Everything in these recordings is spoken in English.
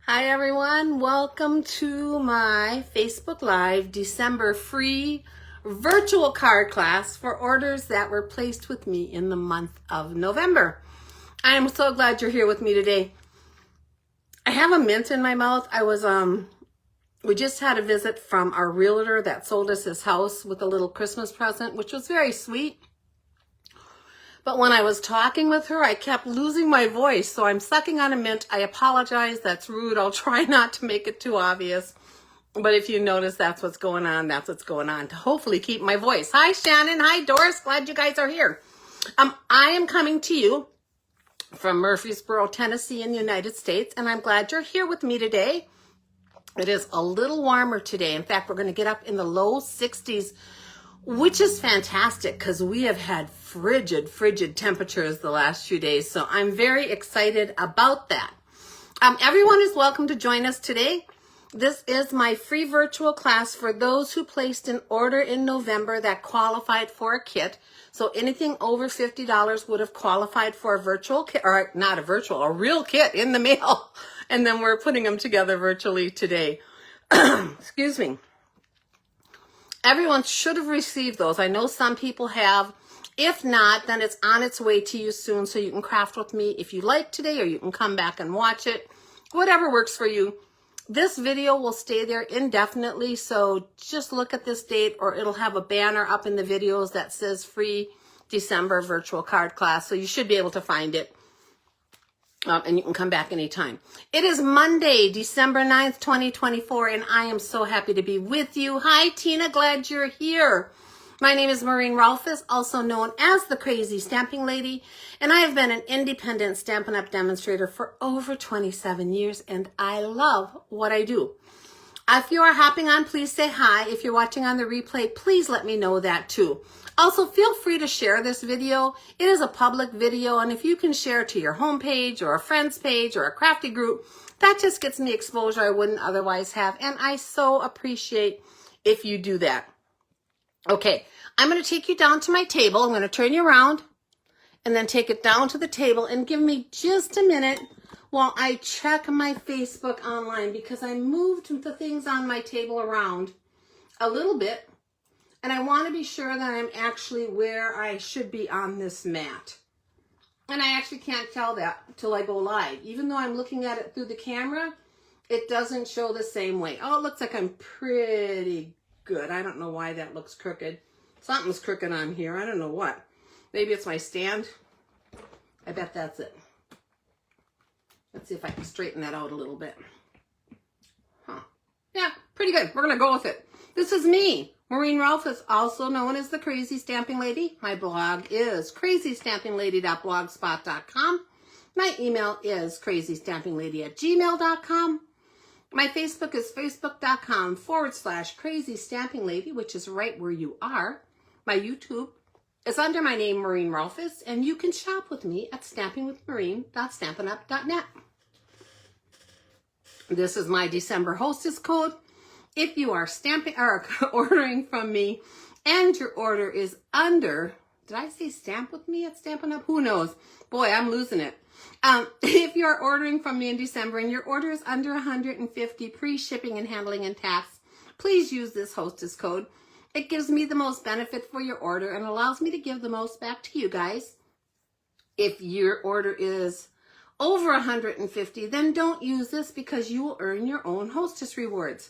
Hi everyone, welcome to my Facebook Live December free virtual card class for orders that were placed with me in the month of November. I am so glad you're here with me today. I have a mint in my mouth. We just had a visit from our realtor that sold us his house with a little Christmas present, which was very sweet. But when I was talking with her, I kept losing my voice, so I'm sucking on a mint. I apologize, that's rude. I'll try not to make it too obvious. But if you notice that's what's going on, that's what's going on, to hopefully keep my voice. Hi, Shannon. Hi, Doris. Glad you guys are here. I am coming to you from Murfreesboro, Tennessee in the United States, and I'm glad you're here with me today. It is a little warmer today. In fact, we're going to get up in the low 60s, which is fantastic because we have had frigid temperatures the last few days. So I'm very excited about that. Everyone is welcome to join us today. This is my free virtual class for those who placed an order in November that qualified for a kit. So anything over $50 would have qualified for a virtual kit, or not a virtual, a real kit in the mail. And then we're putting them together virtually today. Excuse me. Everyone should have received those. I know some people have. If not, then it's on its way to you soon, so you can craft with me if you like today, or you can come back and watch it. Whatever works for you. This video will stay there indefinitely, so just look at this date, or it'll have a banner up in the videos that says free December virtual card class, so you should be able to find it. And you can come back anytime. It is Monday, December 9th, 2024, and I am so happy to be with you. Hi, Tina. Glad you're here. My name is Maureen Rolfes, also known as the Crazy Stamping Lady, and I have been an independent Stampin' Up! Demonstrator for over 27 years, and I love what I do. If you are hopping on, please say hi. If you're watching on the replay, please let me know that too. Also, feel free to share this video. It is a public video, and if you can share it to your homepage or a friend's page or a crafty group, that just gets me exposure I wouldn't otherwise have, and I so appreciate if you do that. Okay, I'm going to take you down to my table. I'm going to turn you around and then take it down to the table, and give me just a minute while I check my Facebook online, because I moved the things on my table around a little bit, and I want to be sure that I'm actually where I should be on this mat. And I actually can't tell that until I go live. Even though I'm looking at it through the camera, it doesn't show the same way. Oh, it looks like I'm pretty good. I don't know why that looks crooked. Something's crooked on here. I don't know what. Maybe it's my stand. I bet that's it. Let's see if I can straighten that out a little bit. Huh. Yeah, pretty good. We're going to go with it. This is me, Maureen Rolfes, also known as the Crazy Stamping Lady. My blog is crazystampinglady.blogspot.com. My email is crazystampinglady@gmail.com. My Facebook is facebook.com/crazystampinglady, which is right where you are. My YouTube is under my name, Maureen Rolfes, and you can shop with me at stampingwithmaureen.stampinup.net. This is my December hostess code. If you are stamping or ordering from me and your order is under, did I say stamp with me at Stampin' Up? Who knows? Boy, I'm losing it. If you are ordering from me in December and your order is under $150 pre-shipping and handling and tax, please use this hostess code. It gives me the most benefit for your order and allows me to give the most back to you guys. If your order is over $150, then don't use this, because you will earn your own hostess rewards.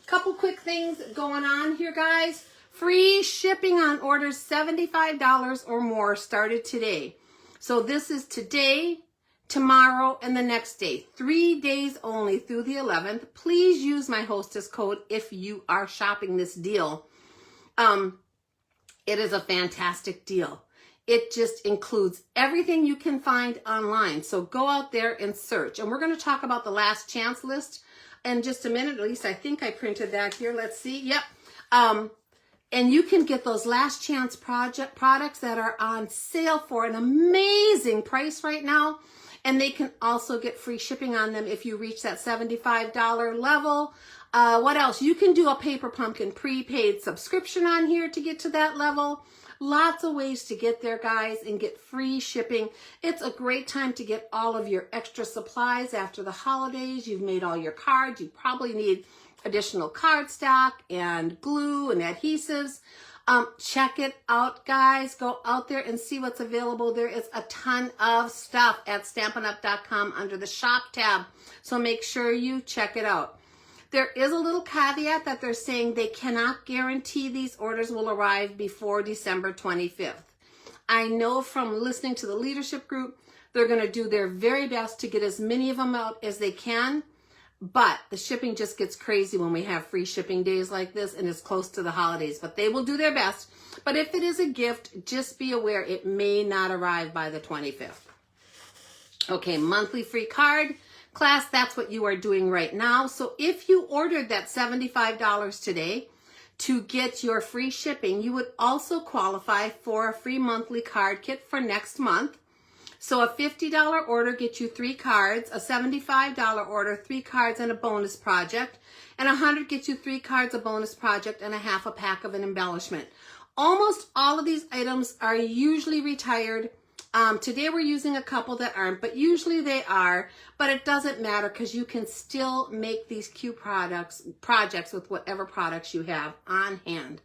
Couple quick things going on here, guys. Free shipping on orders $75 or more started today. So this is today, tomorrow, and the next day. 3 days only through the 11th. Please use my hostess code if you are shopping this deal. It is a fantastic deal. It just includes everything you can find online. So go out there and search. And we're going to talk about the last chance list in just a minute. At least I think I printed that here. Let's see. Yep. And you can get those last chance products that are on sale for an amazing price right now. And they can also get free shipping on them if you reach that $75 level. What else? You can do a Paper Pumpkin prepaid subscription on here to get to that level. Lots of ways to get there, guys, and get free shipping. It's a great time to get all of your extra supplies after the holidays. You've made all your cards. You probably need additional cardstock and glue and adhesives. Check it out, guys. Go out there and see what's available. There is a ton of stuff at StampiN'Up.com under the shop tab. So make sure you check it out. There is a little caveat that they're saying they cannot guarantee these orders will arrive before December 25th. I know from listening to the leadership group, they're going to do their very best to get as many of them out as they can, but the shipping just gets crazy when we have free shipping days like this and it's close to the holidays, but they will do their best. But if it is a gift, just be aware it may not arrive by the 25th. Okay, monthly free card. Class, that's what you are doing right now. So if you ordered that $75 today to get your free shipping, you would also qualify for a free monthly card kit for next month. So a $50 order gets you 3 cards, a $75 order, 3 cards and a bonus project, and $100 gets you 3 cards, a bonus project, and a half a pack of an embellishment. Almost all of these items are usually retired. Today we're using a couple that aren't, but usually they are, but it doesn't matter because you can still make these cute projects with whatever products you have on hand.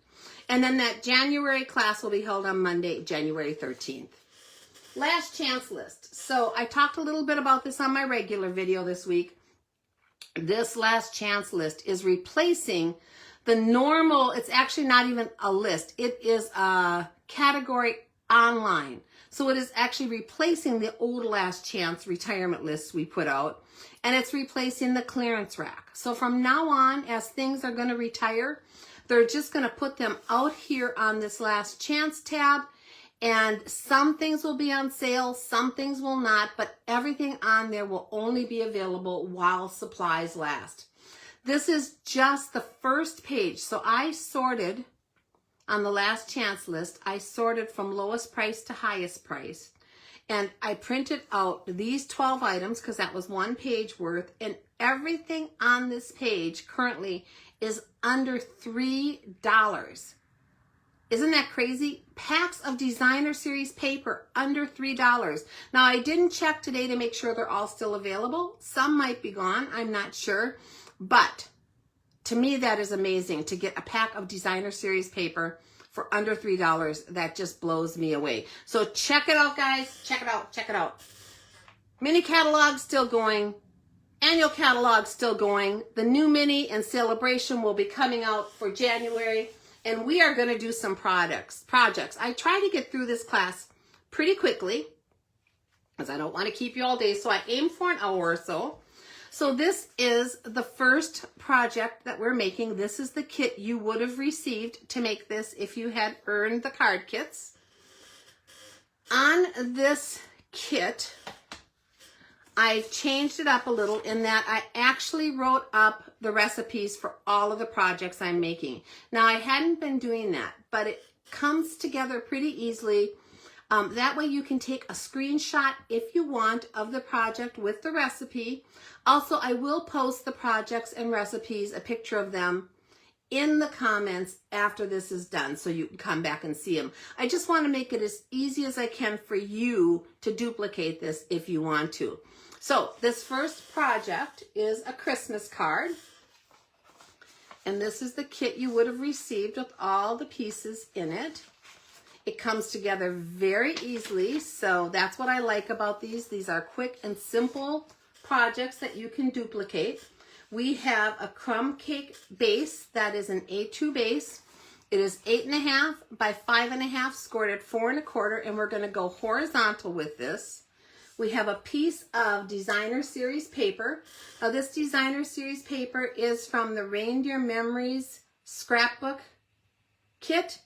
And then that January class will be held on Monday, January 13th. Last chance list. So I talked a little bit about this on my regular video this week. This last chance list is replacing the normal, it's actually not even a list. It is a category online. So it is actually replacing the old last chance retirement lists we put out, and it's replacing the clearance rack. So from now on, as things are going to retire, they're just going to put them out here on this last chance tab, and some things will be on sale, some things will not, but everything on there will only be available while supplies last. This is just the first page. So I sorted on the last chance list, I sorted from lowest price to highest price. And I printed out these 12 items because that was 1 page worth. And everything on this page currently is under $3. Isn't that crazy? Packs of designer series paper under $3. Now I didn't check today to make sure they're all still available. Some might be gone, I'm not sure. But to me, that is amazing to get a pack of designer series paper for under $3. That just blows me away. So check it out, guys. Check it out. Check it out. Mini catalog still going. Annual catalog still going. The new mini and celebration will be coming out for January. And we are going to do some projects. I try to get through this class pretty quickly because I don't want to keep you all day. So I aim for an hour or so. So this is the first project that we're making. This is the kit you would have received to make this if you had earned the card kits. On this kit, I changed it up a little in that I actually wrote up the recipes for all of the projects I'm making. Now, I hadn't been doing that, but it comes together pretty easily. That way you can take a screenshot if you want of the project with the recipe. Also, I will post the projects and recipes, a picture of them, in the comments after this is done so you can come back and see them. I just want to make it as easy as I can for you to duplicate this if you want to. So this first project is a Christmas card. And this is the kit you would have received with all the pieces in it. It comes together very easily, so that's what I like about these. These are quick and simple projects that you can duplicate. We have a crumb cake base that is an A2 base. It is 8.5 by 5.5, scored at 4 1/4, and we're going to go horizontal with this. We have a piece of designer series paper. Now this designer series paper is from the Reindeer Memories scrapbook kit.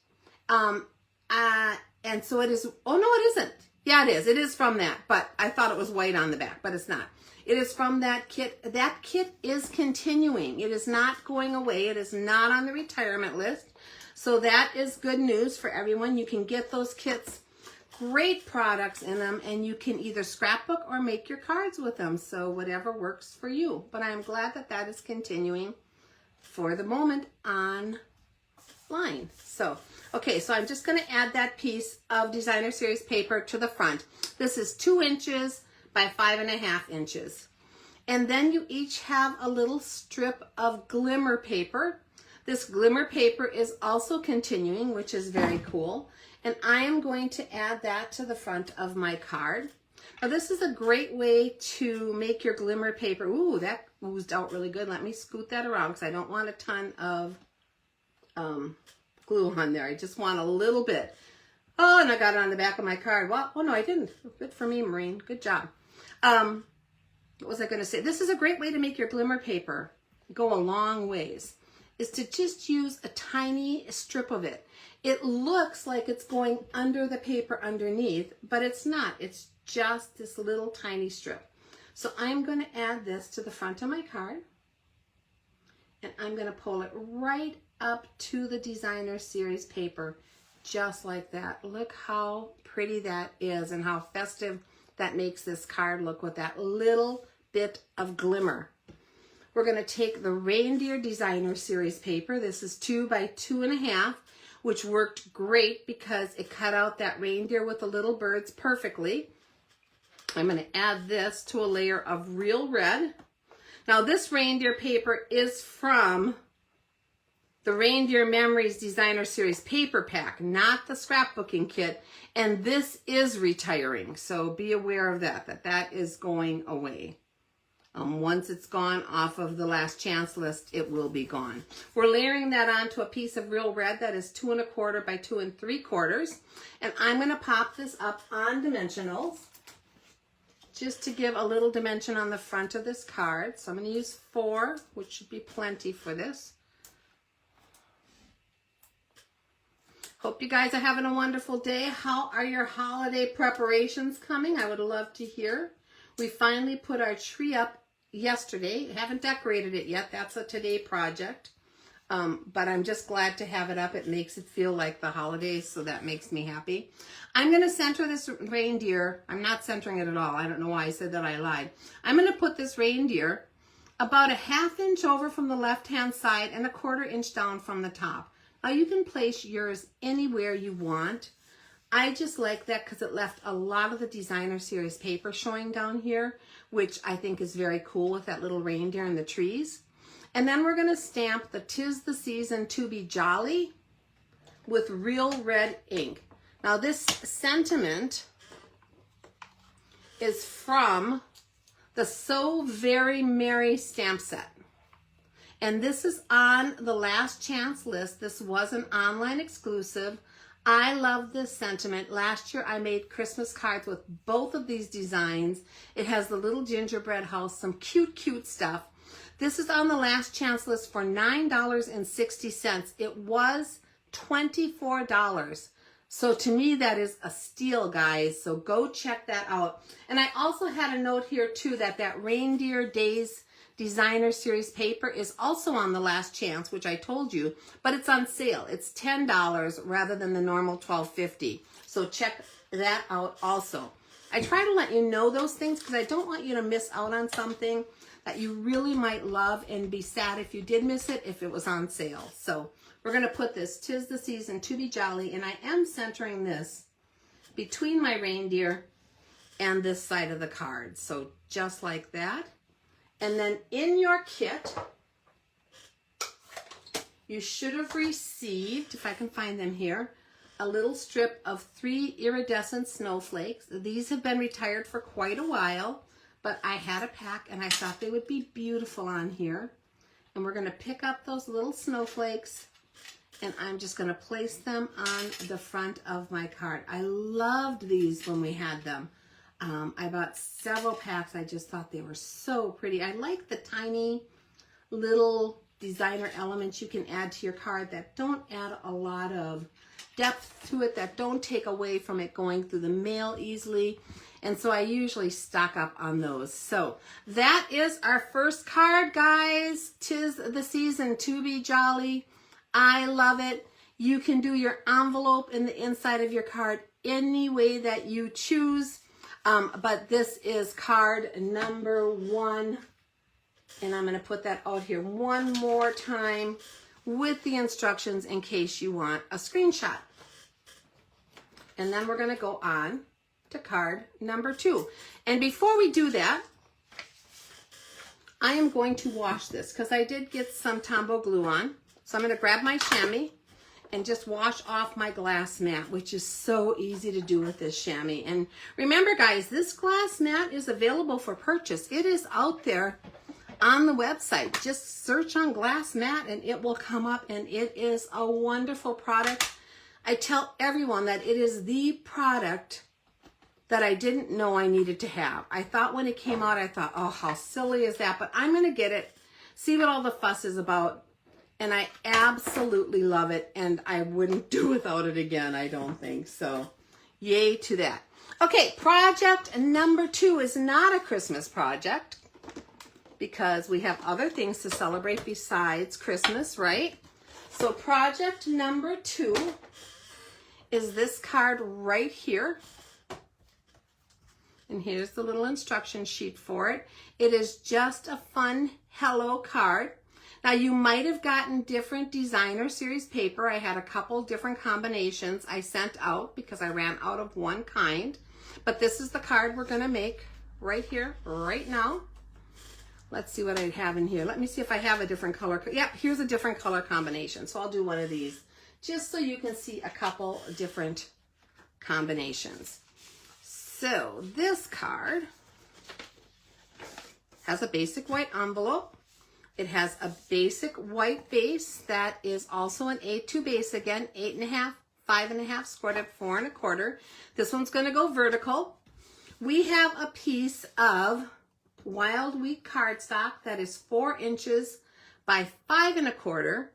And so it is, oh no, it isn't. Yeah, it is. It is from that, but I thought it was white on the back, but it's not. It is from that kit. That kit is continuing. It is not going away. It is not on the retirement list. So that is good news for everyone. You can get those kits great products in them, and you can either scrapbook or make your cards with them. So whatever works for you. But I'm glad that that is continuing for the moment online. So, okay, so I'm just going to add that piece of Designer Series paper to the front. This is 2 inches by 5.5 inches. And then you each have a little strip of glimmer paper. This glimmer paper is also continuing, which is very cool. And I am going to add that to the front of my card. Now this is a great way to make your glimmer paper. Ooh, that oozed out really good. Let me scoot that around because I don't want a ton of glue on there. I just want a little bit. Oh, and I got it on the back of my card. Well, oh no, I didn't. Good for me, Maureen. Good job. What was I going to say? This is a great way to make your glimmer paper go a long ways, is to just use a tiny strip of it. It looks like it's going under the paper underneath, but it's not. It's just this little tiny strip. So I'm going to add this to the front of my card, and I'm going to pull it right up to the Designer Series paper, just like that. Look how pretty that is and how festive that makes this card look with that little bit of glimmer. We're going to take the Reindeer Designer Series paper. This is 2 by 2.5, which worked great because it cut out that reindeer with the little birds perfectly. I'm going to add this to a layer of Real Red. Now this reindeer paper is from the Reindeer Memories Designer Series paper pack, not the scrapbooking kit, and this is retiring, so be aware of that, that is going away. Once it's gone off of the last chance list, it will be gone. We're layering that onto a piece of Real Red that is 2 1/4 by 2 3/4, and I'm going to pop this up on dimensionals just to give a little dimension on the front of this card. So I'm going to use 4, which should be plenty for this. Hope you guys are having a wonderful day. How are your holiday preparations coming? I would love to hear. We finally put our tree up yesterday. Haven't decorated it yet. That's a today project. But I'm just glad to have it up. It makes it feel like the holidays, so that makes me happy. I'm going to center this reindeer. I'm not centering it at all. I don't know why I said that. I lied. I'm going to put this reindeer about a 1/2 inch over from the left-hand side and a 1/4 inch down from the top. Now you can place yours anywhere you want. I just like that because it left a lot of the Designer Series paper showing down here, which I think is very cool with that little reindeer and the trees. And then we're going to stamp the 'Tis the Season to Be Jolly with Real Red ink. Now this sentiment is from the So Very Merry stamp set. And this is on the last chance list. This was an online exclusive. I love this sentiment. Last year I made Christmas cards with both of these designs. It has the little gingerbread house, some cute stuff. This is on the last chance list for $9.60. It was $24. So to me that is a steal, guys. So go check that out. And I also had a note here too that Reindeer Days Designer Series paper is also on the last chance, which I told you, but it's on sale. It's $10 rather than the normal $12.50. So check that out also. I try to let you know those things because I don't want you to miss out on something that you really might love and be sad if you did miss it if it was on sale. So we're going to put this 'Tis the Season to Be Jolly, and I am centering this between my reindeer and this side of the card. So just like that. And then in your kit, you should have received, if I can find them here, a little strip of 3 iridescent snowflakes. These have been retired for quite a while, but I had a pack and I thought they would be beautiful on here. And we're going to pick up those little snowflakes and I'm just going to place them on the front of my card. I loved these when we had them. I bought several packs. I just thought they were so pretty. I like the tiny little designer elements you can add to your card that don't add a lot of depth to it, that don't take away from it going through the mail easily. And so I usually stock up on those. So that is our first card, guys. 'Tis the Season to Be Jolly. I love it. You can do your envelope in the inside of your card any way that you choose. But this is card number 1. And I'm going to put that out here one more time with the instructions in case you want a screenshot. And then we're going to go on to card number 2. And before we do that, I am going to wash this because I did get some Tombow glue on. So I'm going to grab my chamois and just wash off my glass mat, which is so easy to do with this chamois. And remember, guys, this glass mat is available for purchase. It is out there on the website. Just search on glass mat and it will come up, and it is a wonderful product. I tell everyone that it is the product that I didn't know I needed to have. I thought when it came out, I thought, oh, how silly is that? But I'm going to get it, see what all the fuss is about, and I absolutely love it, and I wouldn't do without it again, I don't think. So yay to that. Okay, project number 2 is not a Christmas project, because we have other things to celebrate besides Christmas, right? So project number 2 is this card right here. And here's the little instruction sheet for it. It is just a fun hello card. Now you might have gotten different designer series paper. I had a couple different combinations I sent out because I ran out of one kind. But this is the card we're going to make right here, right now. Let's see what I have in here. Let me see if I have a different color. Yep, here's a different color combination. So I'll do one of these just so you can see a couple different combinations. So this card has a basic white envelope. It has a basic white base that is also an A2 base again, 8.5, 5.5, scored at 4 1/4. This one's going to go vertical. We have a piece of Wild Wheat cardstock that is 4 inches by 5 1/4,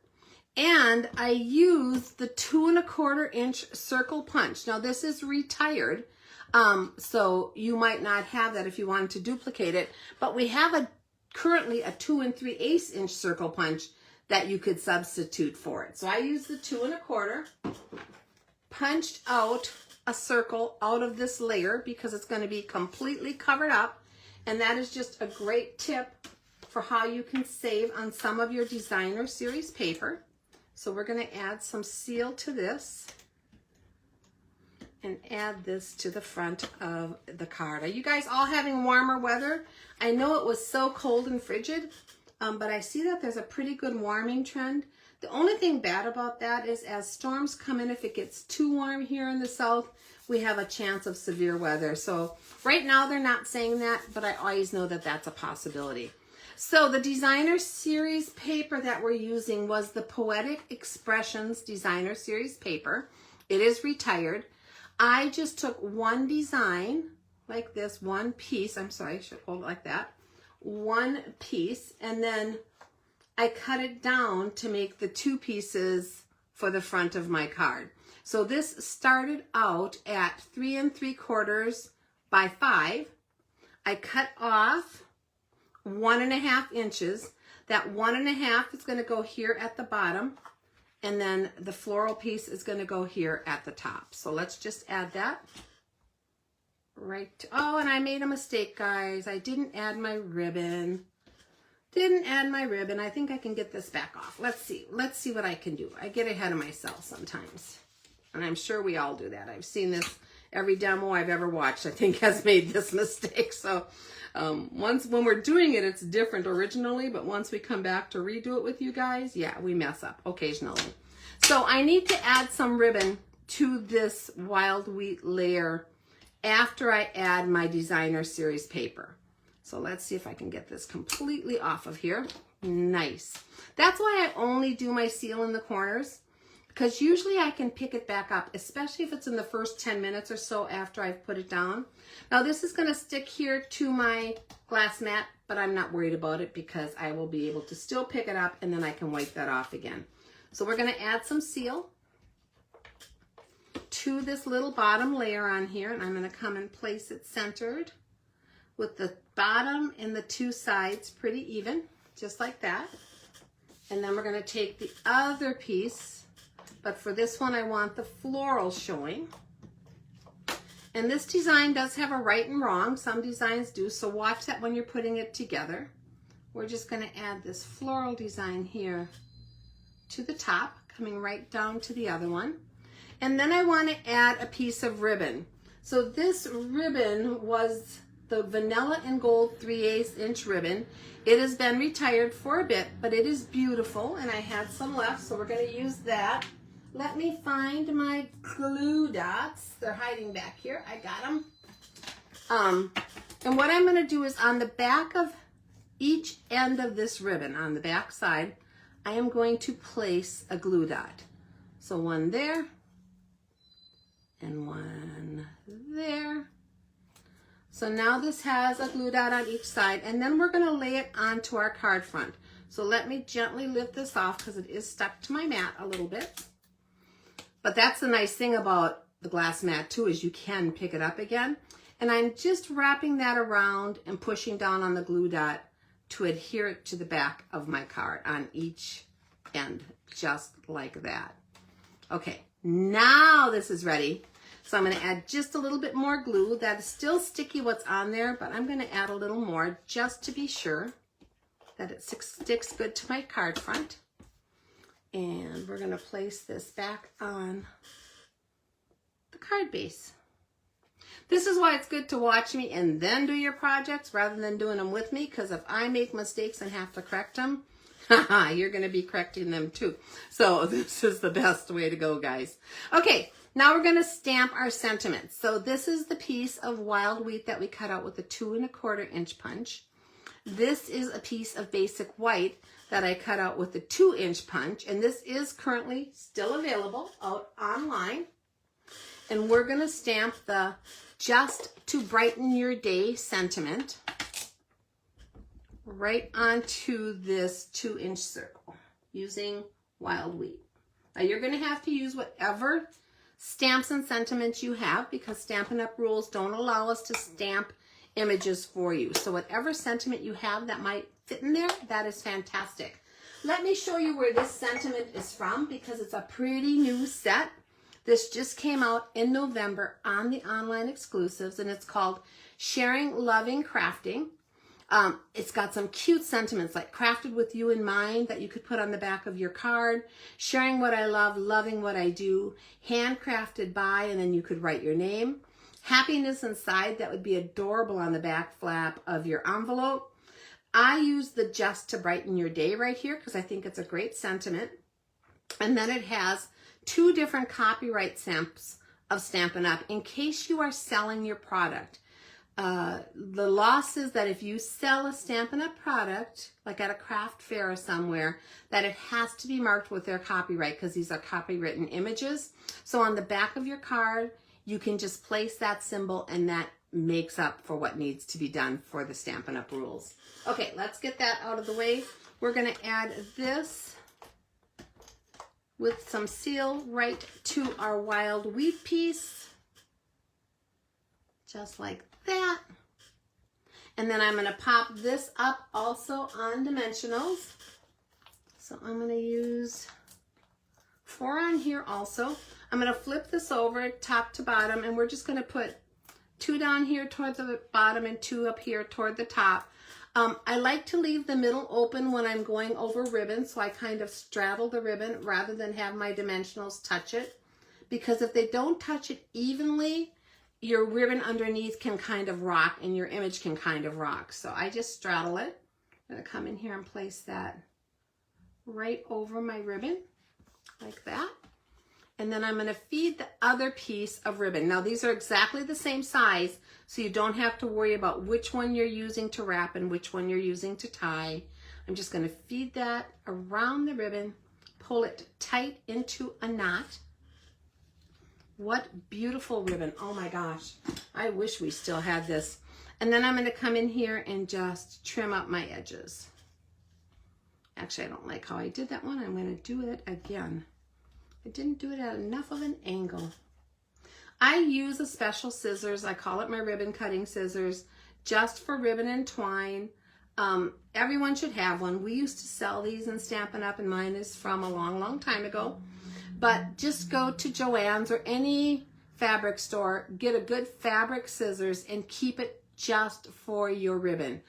and I used the 2 1/4 inch circle punch. Now this is retired, so you might not have that if you wanted to duplicate it, but we have currently a 2 3/8 inch circle punch that you could substitute for it. So I used the 2 1/4, punched out a circle out of this layer because it's going to be completely covered up. And that is just a great tip for how you can save on some of your designer series paper. So we're going to add some seal to this and add this to the front of the card. Are you guys all having warmer weather? I know it was so cold and frigid, but I see that there's a pretty good warming trend. The only thing bad about that is as storms come in, if it gets too warm here in the south, we have a chance of severe weather. So right now they're not saying that, but I always know that that's a possibility. So the designer series paper that we're using was the Poetic Expressions designer series paper. It is retired. I just took one design like this, one piece. I'm sorry, I should hold it like that. One piece, and then I cut it down to make the 2 pieces for the front of my card. So this started out at 3 3/4 by 5. I cut off 1.5 inches. That 1.5 is going to go here at the bottom, and then the floral piece is going to go here at the top. So let's just add that right. Oh, and I made a mistake, guys. I didn't add my ribbon. I think I can get this back off. Let's see what I can do. I get ahead of myself sometimes, and I'm sure we all do that. I've seen this. Every demo I've ever watched, I think, has made this mistake. So when we're doing it, it's different originally, but once we come back to redo it with you guys, yeah, we mess up occasionally. So I need to add some ribbon to this Wild Wheat layer after I add my designer series paper. So let's see if I can get this completely off of here. Nice. That's why I only do my seal in the corners, because usually I can pick it back up, especially if it's in the first 10 minutes or so after I've put it down. Now this is going to stick here to my glass mat, but I'm not worried about it because I will be able to still pick it up, and then I can wipe that off again. So we're going to add some seal to this little bottom layer on here, and I'm going to come and place it centered with the bottom and the 2 sides pretty even, just like that. And then we're going to take the other piece, but for this one I want the floral showing. And this design does have a right and wrong. Some designs do, so watch that when you're putting it together. We're just going to add this floral design here to the top, coming right down to the other one. And then I want to add a piece of ribbon. So this ribbon was the Vanilla and Gold 3/8 inch ribbon. It has been retired for a bit, but it is beautiful, and I had some left, so we're going to use that. Let me find my glue dots. They're hiding back here. I got them. And what I'm going to do is on the back of each end of this ribbon, on the back side, I am going to place a glue dot. So one there, and one there. So now this has a glue dot on each side, and then we're going to lay it onto our card front. So let me gently lift this off because it is stuck to my mat a little bit. But that's the nice thing about the glass mat too, is you can pick it up again. And I'm just wrapping that around and pushing down on the glue dot to adhere it to the back of my card on each end, just like that. Okay, now this is ready. So I'm going to add just a little bit more glue. That is still sticky what's on there, but I'm going to add a little more just to be sure that it sticks good to my card front. And we're going to place this back on the card base. This is why it's good to watch me and then do your projects rather than doing them with me, because if I make mistakes and have to correct them, you're going to be correcting them too. So this is the best way to go, guys. Okay, now we're going to stamp our sentiments. So this is the piece of wild wheat that we cut out with a 2 1/4 inch punch. This is a piece of basic white that I cut out with a 2 inch punch, and this is currently still available out online. And we're going to stamp the Just to Brighten Your Day sentiment right onto this 2 inch circle using wild wheat. Now you're going to have to use whatever stamps and sentiments you have, because Stampin' Up! Rules don't allow us to stamp images for you. So whatever sentiment you have that might fit in there, that is fantastic. Let me show you where this sentiment is from, because it's a pretty new set. This just came out in November on the online exclusives, and it's called Sharing, Loving, Crafting. It's got some cute sentiments like crafted with you in mind that you could put on the back of your card, sharing what I love, loving what I do, handcrafted by, and then you could write your name. Happiness inside, that would be adorable on the back flap of your envelope. I use the Just to Brighten Your Day right here because I think it's a great sentiment. And then it has 2 different copyright stamps of Stampin' Up! In case you are selling your product. The law says that if you sell a Stampin' Up! Product, like at a craft fair or somewhere, that it has to be marked with their copyright, because these are copywritten images. So on the back of your card, you can just place that symbol, and that makes up for what needs to be done for the Stampin' Up! Rules. Okay, let's get that out of the way. We're going to add this with some seal right to our wild wheat piece, just like that. And then I'm going to pop this up also on dimensionals. So I'm going to use 4 on here also. I'm going to flip this over top to bottom, and we're just going to put 2 down here toward the bottom and 2 up here toward the top. I like to leave the middle open when I'm going over ribbon, so I kind of straddle the ribbon rather than have my dimensionals touch it, because if they don't touch it evenly, your ribbon underneath can kind of rock and your image can kind of rock. So I just straddle it. I'm going to come in here and place that right over my ribbon like that. And then I'm going to feed the other piece of ribbon. Now these are exactly the same size, so you don't have to worry about which one you're using to wrap and which one you're using to tie. I'm just going to feed that around the ribbon, pull it tight into a knot. What beautiful ribbon. Oh my gosh. I wish we still had this. And then I'm going to come in here and just trim up my edges. Actually, I don't like how I did that one. I'm going to do it again. I didn't do it at enough of an angle. I use a special scissors. I call it my ribbon cutting scissors, just for ribbon and twine. Everyone should have one. We used to sell these in Stampin' Up! And mine is from a long, long time ago. But just go to Joann's or any fabric store, get a good fabric scissors and keep it just for your ribbon.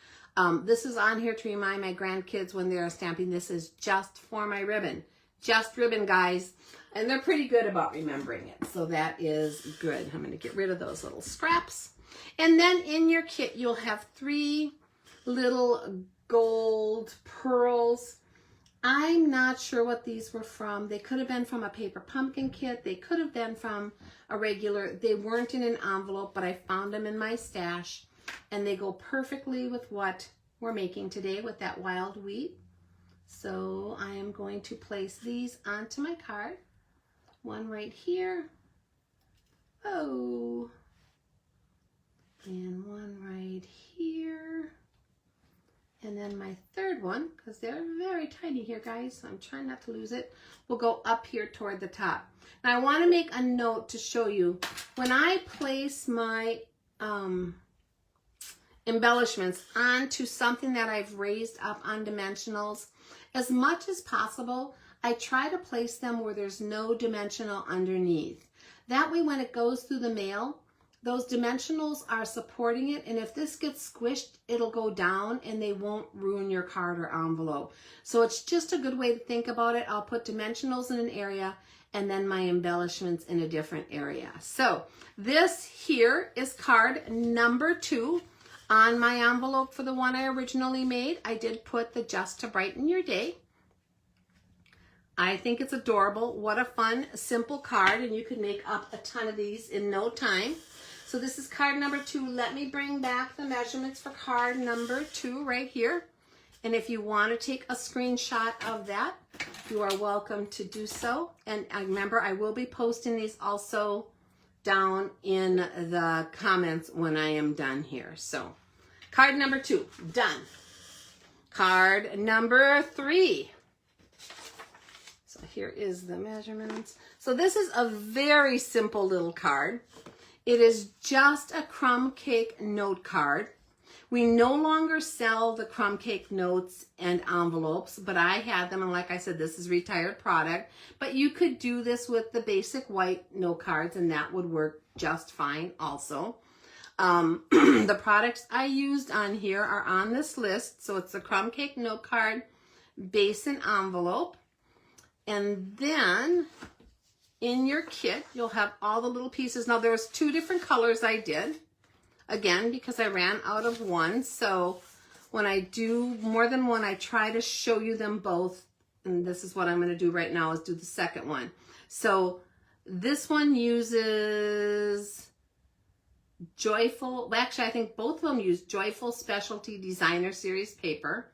This is on here to remind my grandkids when they're stamping, this is just for my ribbon. Just ribbon, guys. And they're pretty good about remembering it. So that is good. I'm going to get rid of those little scraps. And then in your kit, you'll have 3 little gold pearls. I'm not sure what these were from. They could have been from a paper pumpkin kit. They could have been from a regular. They weren't in an envelope, but I found them in my stash. And they go perfectly with what we're making today with that wild wheat. So I am going to place these onto my card. One right here. Oh. And one right here. And then my third one, because they're very tiny here, guys, so I'm trying not to lose it, will go up here toward the top. Now I want to make a note to show you, when I place my embellishments onto something that I've raised up on dimensionals, as much as possible, I try to place them where there's no dimensional underneath. That way when it goes through the mail, those dimensionals are supporting it, and if this gets squished, it'll go down and they won't ruin your card or envelope. So it's just a good way to think about it. I'll put dimensionals in an area and then my embellishments in a different area. So this here is card number 2 on my envelope for the one I originally made. I did put the Just to Brighten Your Day. I think it's adorable. What a fun, simple card, and you can make up a ton of these in no time. So this is card number 2. Let me bring back the measurements for card number 2 right here. And if you want to take a screenshot of that, you are welcome to do so. And remember, I will be posting these also down in the comments when I am done here. So card number 2, done. Card number 3. So here is the measurements. So this is a very simple little card. It is just a crumb cake note card. We no longer sell the crumb cake notes and envelopes, but I had them, and like I said, this is retired product. But you could do this with the basic white note cards, and that would work just fine also. The products I used on here are on this list. So it's the crumb cake note card, base and envelope. And then in your kit, you'll have all the little pieces. Now there's 2 different colors I did. Again, because I ran out of one. So when I do more than one, I try to show you them both. And this is what I'm going to do right now, is do the second one. So this one uses Joyful. Well, actually, I think both of them use Joyful Specialty Designer Series paper.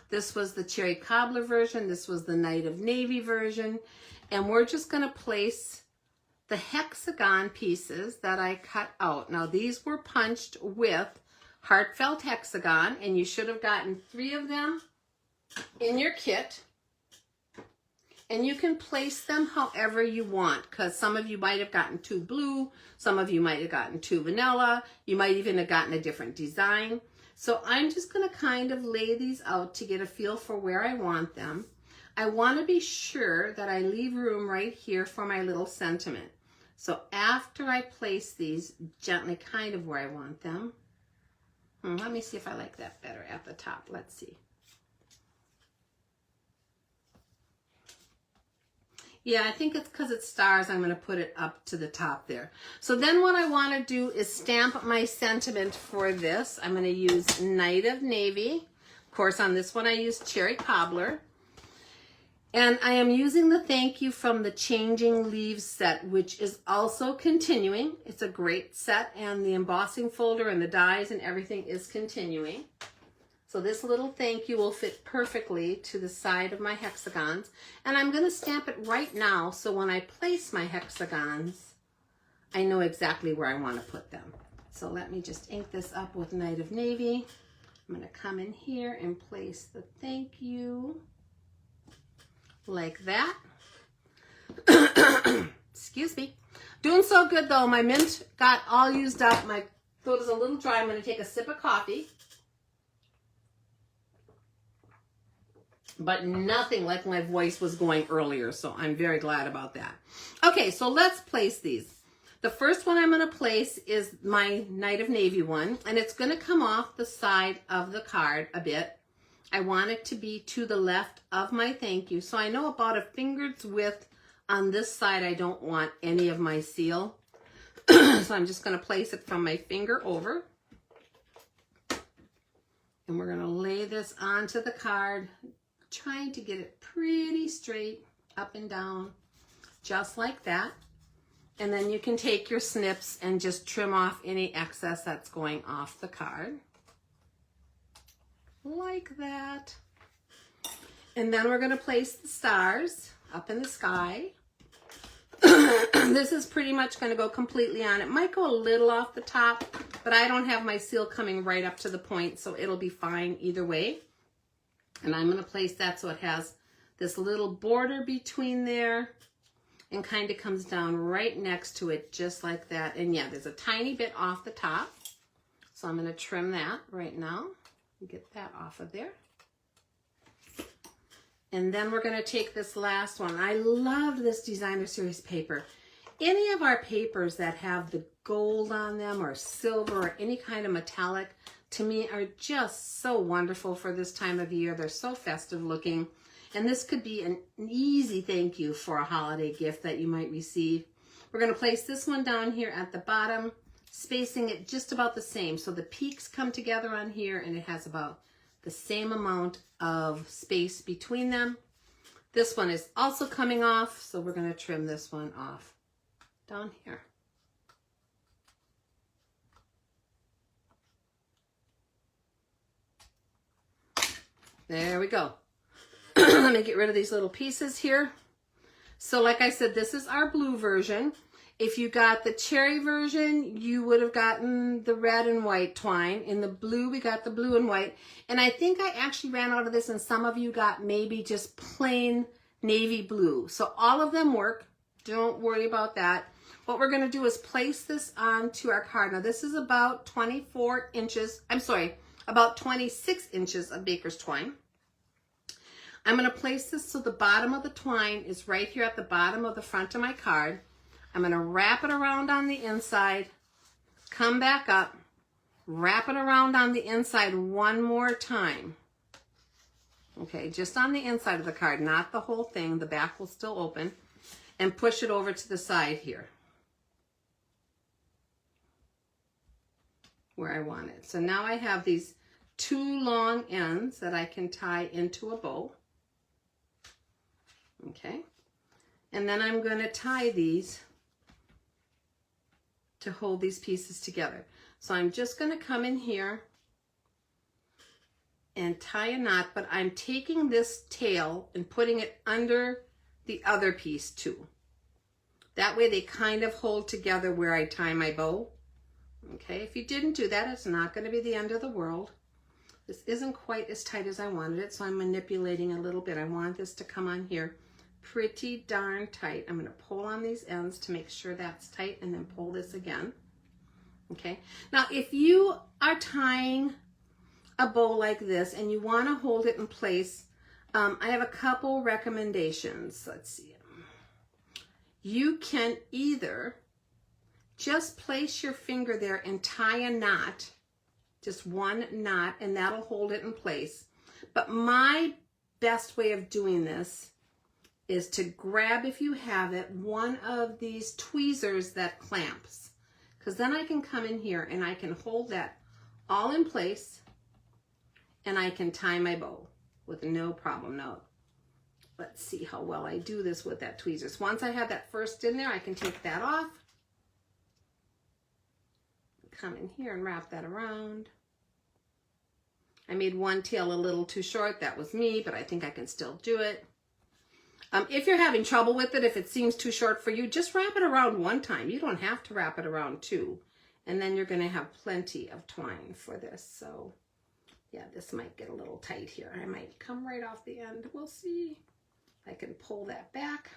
This was the Cherry Cobbler version. This was the Night of Navy version. And we're just going to place the hexagon pieces that I cut out. Now these were punched with Heartfelt Hexagon, and you should have gotten 3 of them in your kit. And you can place them however you want, because some of you might have gotten 2 blue, some of you might have gotten 2 vanilla, you might even have gotten a different design. So I'm just going to kind of lay these out to get a feel for where I want them. I want to be sure that I leave room right here for my little sentiment. So after I place these gently kind of where I want them, let me see if I like that better at the top. Let's see. Yeah, I think it's because it's stars, I'm going to put it up to the top there. So then what I want to do is stamp my sentiment for this. I'm going to use Night of Navy. Of course, on this one I used Cherry Cobbler. And I am using the thank you from the Changing Leaves set, which is also continuing. It's a great set, and the embossing folder and the dies and everything is continuing. So this little thank you will fit perfectly to the side of my hexagons. And I'm going to stamp it right now, so when I place my hexagons, I know exactly where I want to put them. So let me just ink this up with Night of Navy. I'm going to come in here and place the thank you. Like that. Excuse me. Doing so good though. My mint got all used up. My throat is a little dry. I'm going to take a sip of coffee. But nothing like my voice was going earlier, so I'm very glad about that. Okay, so let's place these. The first one I'm going to place is my Night of Navy one, and it's going to come off the side of the card a bit. I want it to be to the left of my thank you. So I know about a finger's width on this side I don't want any of my seal. So I'm just going to place it from my finger over. And we're going to lay this onto the card, trying to get it pretty straight up and down, just like that. And then you can take your snips and just trim off any excess that's going off the card. Like that. And then we're going to place the stars up in the sky. This is pretty much going to go completely on. It might go a little off the top, but I don't have my seal coming right up to the point, so it'll be fine either way. And I'm going to place that so it has this little border between there and kind of comes down right next to it, just like that. And yeah, there's a tiny bit off the top, so I'm going to trim that right now and get that off of there. And then we're going to take this last one. I love this Designer Series paper. Any of our papers that have the gold on them or silver or any kind of metallic, to me, are just so wonderful for this time of year. They're so festive looking. And this could be an easy thank you for a holiday gift that you might receive. We're going to place this one down here at the bottom, spacing it just about the same. So the peaks come together on here and it has about the same amount of space between them. This one is also coming off, so we're going to trim this one off down here. There we go. Let me get rid of these little pieces here. So like I said, this is our blue version. If you got the cherry version, you would have gotten the red and white twine. In the blue, we got the blue and white. And I think I actually ran out of this, and some of you got maybe just plain navy blue. So all of them work. Don't worry about that. What we're going to do is place this onto our card. Now this is about 24 inches, about 26 inches of baker's twine. I'm going to place this so the bottom of the twine is right here at the bottom of the front of my card. I'm going to wrap it around on the inside, come back up, wrap it around on the inside one more time. Okay, just on the inside of the card, not the whole thing. The back will still open. And push it over to the side here, where I want it. So now I have these two long ends that I can tie into a bow. Okay, and then I'm going to tie these to hold these pieces together. So I'm just going to come in here and tie a knot, but I'm taking this tail and putting it under the other piece too. That way they kind of hold together where I tie my bow. Okay, if you didn't do that, it's not going to be the end of the world. This isn't quite as tight as I wanted it, so I'm manipulating a little bit. I want this to come on here pretty darn tight. I'm going to pull on these ends to make sure that's tight and then pull this again. Okay, now if you are tying a bow like this and you want to hold it in place, I have a couple recommendations. Let's see. You can either just place your finger there and tie a knot, just one knot, and that'll hold it in place. But my best way of doing this is to grab, if you have it, one of these tweezers that clamps, because then I can come in here and I can hold that all in place and I can tie my bow with no problem. Now, let's see how well I do this with that tweezers. Once I have that first in there, I can take that off, come in here and wrap that around. I made one tail a little too short. That was me, but I think I can still do it. If you're having trouble with it, if it seems too short for you, just wrap it around one time. You don't have to wrap it around two. And then you're going to have plenty of twine for this. So yeah, this might get a little tight here. I might come right off the end. We'll see. I can pull that back.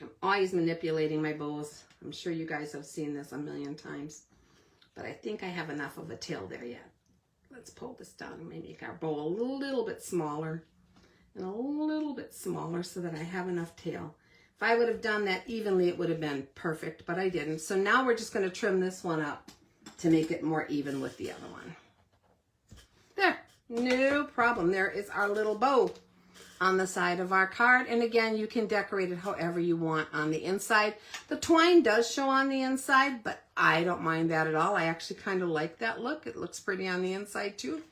I'm always manipulating my bows. I'm sure you guys have seen this a million times. But I think I have enough of a tail there yet. Let's pull this down and maybe make our bow a little bit smaller. And a little bit smaller so that I have enough tail. If I would have done that evenly, it would have been perfect, but I didn't. So now we're just going to trim this one up to make it more even with the other one. There, no problem. There is our little bow on the side of our card. And again, you can decorate it however you want on the inside. The twine does show on the inside, but I don't mind that at all. I actually kind of like that look. It looks pretty on the inside too.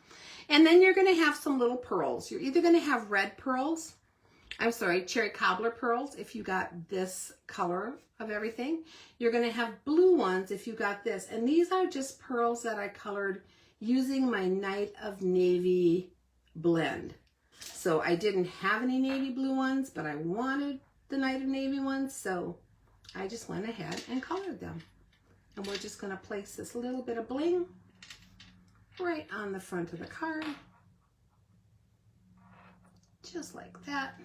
And then you're going to have some little pearls. You're either going to have red pearls, cherry cobbler pearls if you got this color of everything. You're going to have blue ones if you got this. And these are just pearls that I colored using my Night of Navy blend. So I didn't have any navy blue ones, but I wanted the Night of Navy ones, so I just went ahead and colored them. And we're just going to place this little bit of bling right on the front of the card. Just like that.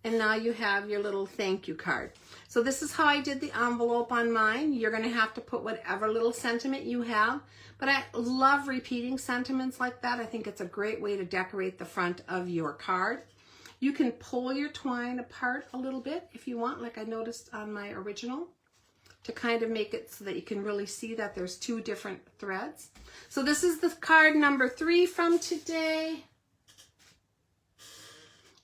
And now you have your little thank you card. So this is how I did the envelope on mine. You're going to have to put whatever little sentiment you have. But I love repeating sentiments like that. I think it's a great way to decorate the front of your card. You can pull your twine apart a little bit if you want, like I noticed on my original, to kind of make it so that you can really see that there's two different threads. So this is the card number 3 from today.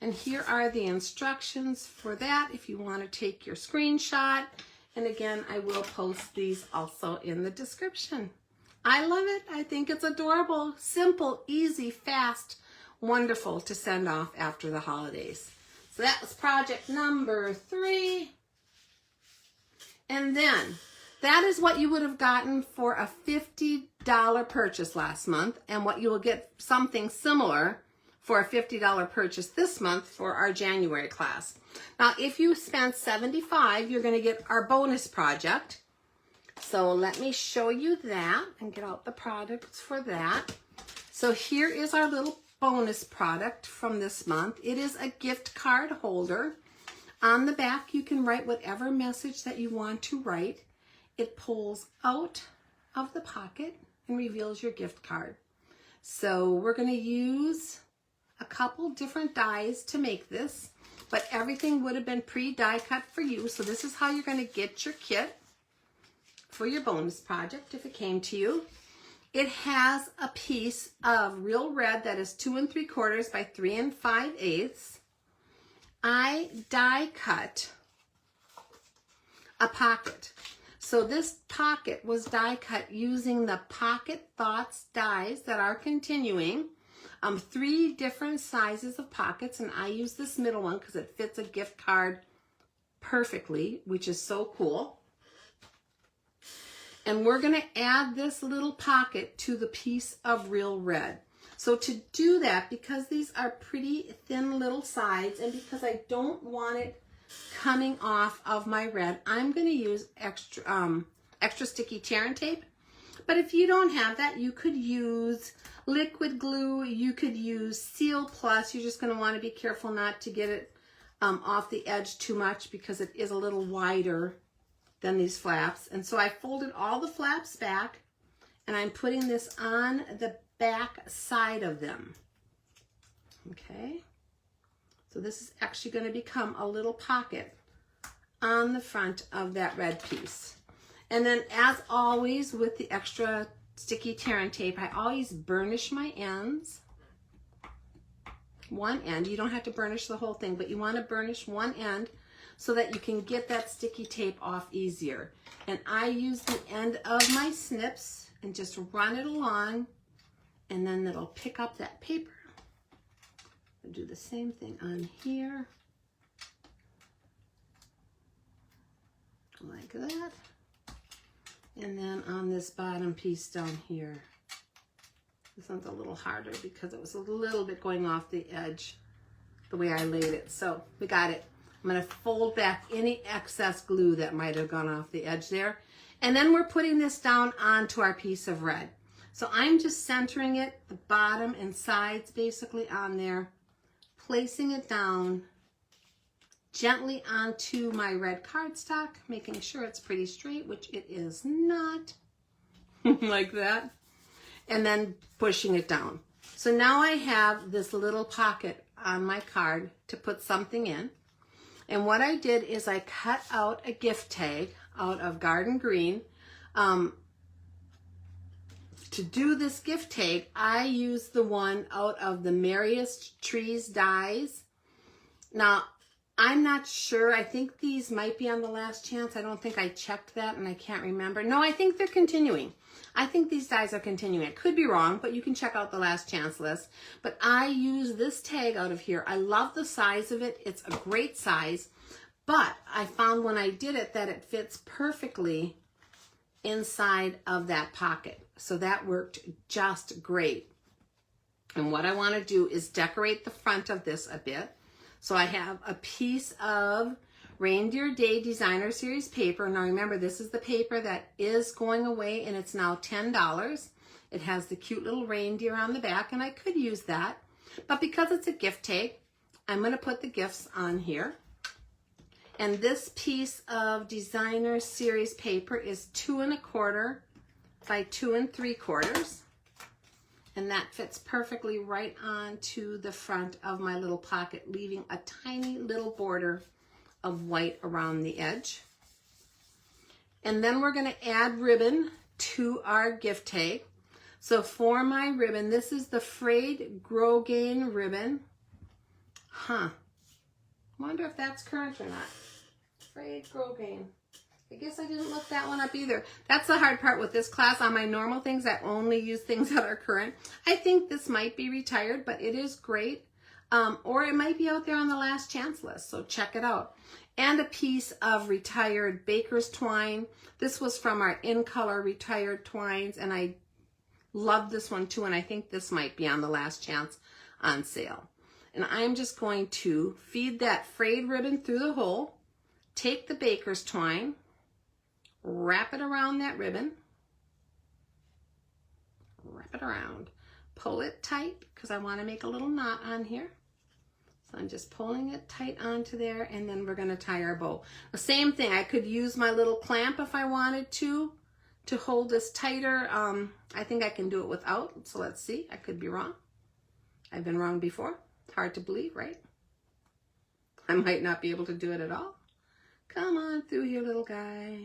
And here are the instructions for that if you want to take your screenshot. And again, I will post these also in the description. I love it. I think it's adorable, simple, easy, fast, wonderful to send off after the holidays. So that was project number 3. And then that is what you would have gotten for a $50 purchase last month, and what you will get something similar for a $50 purchase this month for our January class. Now, if you spend $75, you're going to get our bonus project. So let me show you that and get out the products for that. So here is our little bonus product from this month. It is a gift card holder. On the back, you can write whatever message that you want to write. It pulls out of the pocket and reveals your gift card. So we're going to use a couple different dies to make this, but everything would have been pre-die cut for you. So this is how you're going to get your kit for your bonus project if it came to you. It has a piece of real red that is 2 3/4 by 3 5/8. I die cut a pocket. So this pocket was die cut using the Pocket Thoughts dies that are continuing. 3 different sizes of pockets, and I use this middle one because it fits a gift card perfectly, which is so cool. And we're going to add this little pocket to the piece of real red. So to do that, because these are pretty thin little sides, and because I don't want it coming off of my red, I'm going to use extra sticky tear and tape. But if you don't have that, you could use liquid glue, you could use Seal Plus. You're just going to want to be careful not to get it off the edge too much because it is a little wider than these flaps. And so I folded all the flaps back, and I'm putting this on the back side of them. Okay, so this is actually going to become a little pocket on the front of that red piece. And then, as always with the extra sticky tear and tape, I always burnish my ends. One end, you don't have to burnish the whole thing, but you want to burnish one end so that you can get that sticky tape off easier. And I use the end of my snips and just run it along, and then it'll pick up that paper. I'll do the same thing on here, like that. And then on this bottom piece down here, this one's a little harder because it was a little bit going off the edge the way I laid it. So we got it. I'm going to fold back any excess glue that might have gone off the edge there. And then we're putting this down onto our piece of red. So I'm just centering it, the bottom and sides basically on there, placing it down gently onto my red cardstock, making sure it's pretty straight, which it is not, like that, and then pushing it down. So now I have this little pocket on my card to put something in. And what I did is I cut out a gift tag out of Garden Green. To do this gift tag, I used the one out of the Merriest Trees Dies. Now, I'm not sure. I think these might be on the last chance. I don't think I checked that and I can't remember. No, I think they're continuing. I think these dies are continuing. I could be wrong, but you can check out the last chance list. But I use this tag out of here. I love the size of it. It's a great size. But I found when I did it that it fits perfectly inside of that pocket. So that worked just great. And what I want to do is decorate the front of this a bit. So I have a piece of Reindeer Day Designer Series paper. Now remember, this is the paper that is going away and it's now $10. It has the cute little reindeer on the back and I could use that. But because it's a gift tag, I'm going to put the gifts on here. And this piece of Designer Series paper is 2 1/4 by 2 3/4. And that fits perfectly right onto the front of my little pocket, leaving a tiny little border of white around the edge. And then we're going to add ribbon to our gift tag. So for my ribbon, this is the Frayed Grosgrain ribbon. Wonder if that's current or not. Frayed Grosgrain. I guess I didn't look that one up either. That's the hard part with this class. On my normal things, I only use things that are current. I think this might be retired, but it is great. Or it might be out there on the last chance list, so check it out. And a piece of retired baker's twine. This was from our In Color retired twines, and I love this one too, and I think this might be on the last chance on sale. And I'm just going to feed that frayed ribbon through the hole, take the baker's twine, wrap it around that ribbon, wrap it around, pull it tight because I want to make a little knot on here. So I'm just pulling it tight onto there and then we're going to tie our bow. The same thing, I could use my little clamp if I wanted to hold this tighter. I think I can do it without, so let's see. I could be wrong. I've been wrong before. It's hard to believe, right? I might not be able to do it at all. Come on through here, little guy.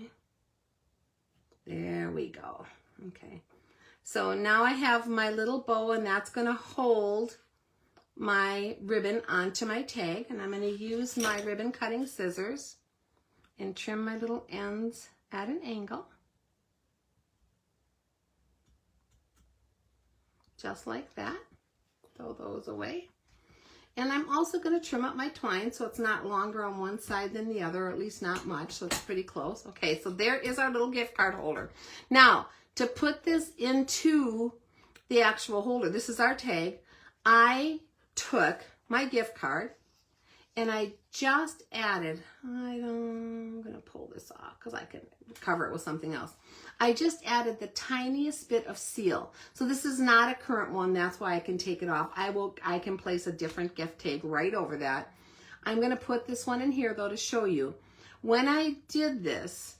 There we go. Okay. So now I have my little bow and that's going to hold my ribbon onto my tag. And I'm going to use my ribbon cutting scissors and trim my little ends at an angle. Just like that. Throw those away. And I'm also going to trim up my twine so it's not longer on one side than the other, or at least not much, so it's pretty close. Okay, so there is our little gift card holder. Now, to put this into the actual holder, this is our tag, I took my gift card and I just added, I'm going to pull this off because I can cover it with something else. I just added the tiniest bit of seal. So this is not a current one, that's why I can take it off. I can place a different gift tag right over that. I'm going to put this one in here though to show you. When I did this,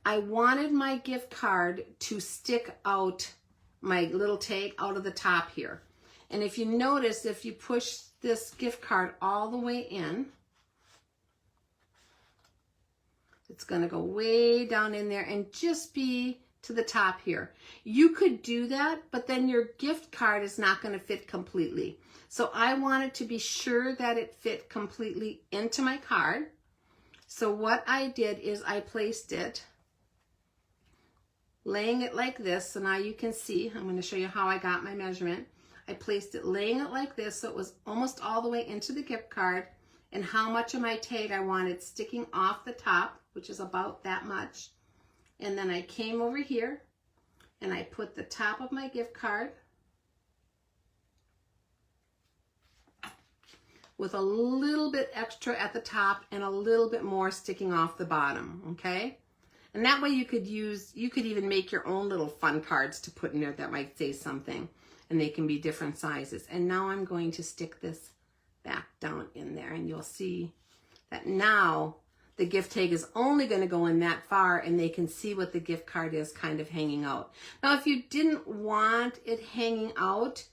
I wanted my gift card to stick out, my little tag out of the top here. And if you notice, if you push this gift card all the way in, it's going to go way down in there and just be to the top here. You could do that, but then your gift card is not going to fit completely. So I wanted to be sure that it fit completely into my card. So what I did is I placed it, laying it like this. So now you can see, I'm going to show you how I got my measurement. I placed it laying it like this so it was almost all the way into the gift card, and how much of my tag I wanted sticking off the top, which is about that much. And then I came over here and I put the top of my gift card with a little bit extra at the top and a little bit more sticking off the bottom, okay? And that way you could even make your own little fun cards to put in there that might say something, and they can be different sizes. And now I'm going to stick this back down in there, and you'll see that now the gift tag is only going to go in that far, and they can see what the gift card is kind of hanging out. Now, if you didn't want it hanging out,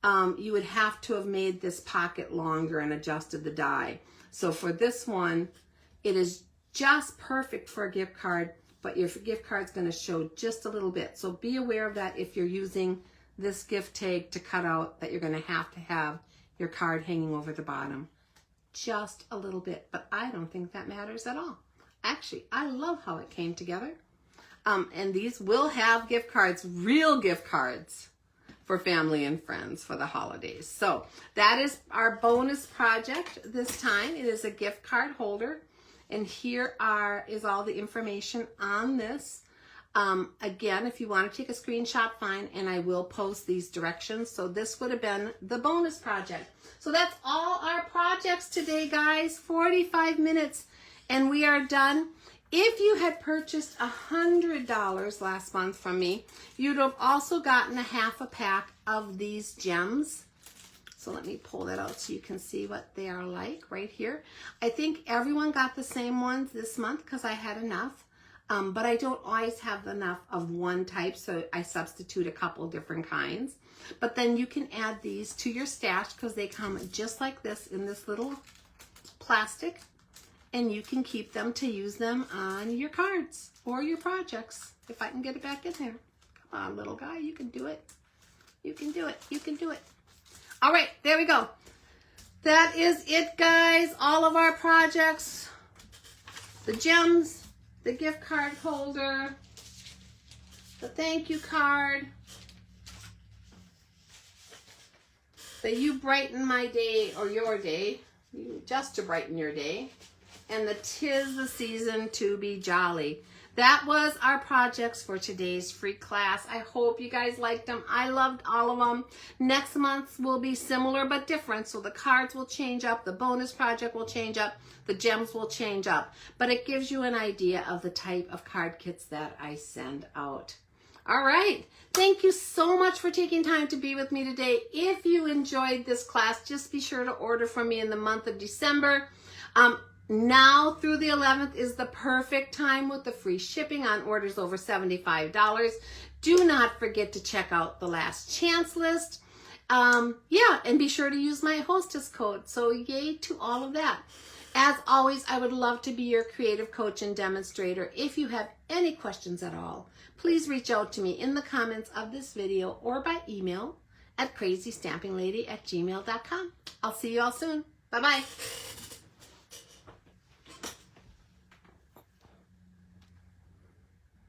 you would have to have made this pocket longer and adjusted the die. So for this one, it is just perfect for a gift card, but your gift card's going to show just a little bit. So be aware of that if you're using this gift tag to cut out, that you're going to have your card hanging over the bottom. Just a little bit, but I don't think that matters at all. Actually, I love how it came together. And these will have gift cards, real gift cards for family and friends for the holidays. So that is our bonus project this time. It is a gift card holder. And here is all the information on this. Again, if you want to take a screenshot, fine, and I will post these directions. So this would have been the bonus project. So that's all our projects today, guys. 45 minutes and we are done. If you had purchased $100 last month from me, you'd have also gotten a half a pack of these gems. So let me pull that out so you can see what they are like right here. I think everyone got the same ones this month because I had enough. But I don't always have enough of one type, so I substitute a couple different kinds. But then you can add these to your stash because they come just like this in this little plastic. And you can keep them to use them on your cards or your projects. If I can get it back in there. Come on, little guy, you can do it. You can do it. You can do it. All right, there we go. That is it, guys. All of our projects, the gems, the gift card holder, the thank you card, the you brighten my day or your day, just to brighten your day, and the 'tis the season to be jolly. That was our projects for today's free class. I hope you guys liked them. I loved all of them. Next month will be similar but different. So the cards will change up. The bonus project will change up. The gems will change up. But it gives you an idea of the type of card kits that I send out. All right. Thank you so much for taking time to be with me today. If you enjoyed this class, just be sure to order from me in the month of December. Now through the 11th is the perfect time with the free shipping on orders over $75. Do not forget to check out the last chance list. Yeah, and be sure to use my hostess code. So yay to all of that. As always, I would love to be your creative coach and demonstrator. If you have any questions at all, please reach out to me in the comments of this video or by email at crazystampinglady@gmail.com. I'll see you all soon. Bye-bye.